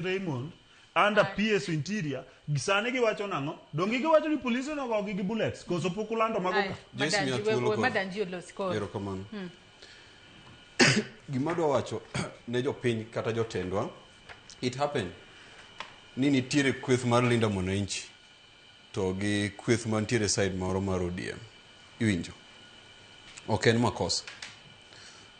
Raymond under PS Interior gisane gi wacho nango dongi gi wacho ni police no go gi bullets koso pokulando magoka madanji olosko ero kamano gima dwa wacho ne jopiny kata jotendwa it happened ni nitiere kweth mar linda mwananchi to gi kweth mantiere side moro mar ODM iwinjo ok en makosa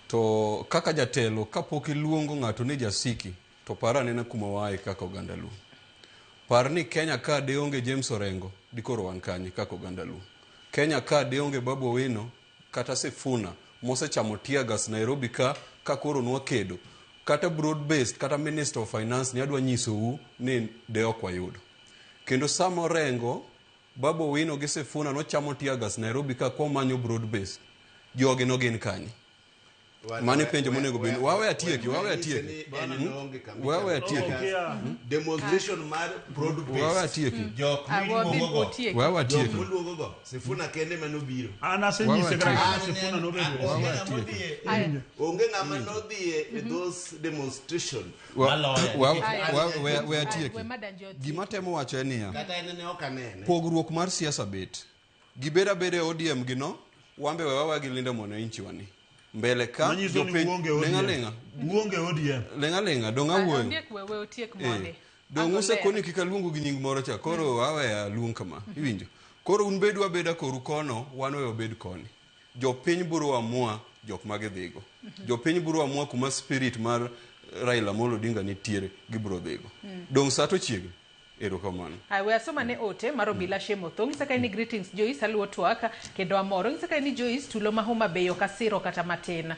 to kaka jatelo kapok iluongo ng'ato ni jasiki to para nena kuma wae kaka oganda Luo. Par ni Kenya ka de onge James Orengo dikoro wan kanye kaka oganda Luo. Kenya ka de onge Babu Owino kata Sifuna mose chamo tear gas Nairobi ka koro nwa kedo kata broad based kata Minister of Finance ni adwa nyiso u ni de ok wayudo. Kendo Samo Orengo Babu Owino gi Sifuna no chamo tear gas Nairobi ka kwa manyo broad based jogi no gin kanye. Mani penjo monego bin wawe atieki demonstration mar broad based wawe atieki jok wawe atieki muluongo Sifuna kende manobiro ana senyise kaka Sifuna no bedo wawe atieki onge ngama nodhie those demonstration wawe atieki gima temo wacho niya kata enene okanene pogruok mar siasa bet gibeda bede ODM gino wambe wawe gi linda mwananchi wani mbele ka lenga lenga donga wuoyo ndiek wewe otiek monde dongo koni kikaluongo gi nying moro cha koro wawe ya luong kama iwinjo koro un bedwa beda koru kono wan we obed koni jopiny buru amua jok magidhigo jopiny buru amua kuma spirit mar Raila Amolo Odinga nitiere gibro dhigo dong sato chiegni erokamano we asoma ne ote maro bila shemo thong saka ni greetings Joyce aluo twaka kendo amoro saka ni Joyce tulo mahoma beyo kasiro kata matena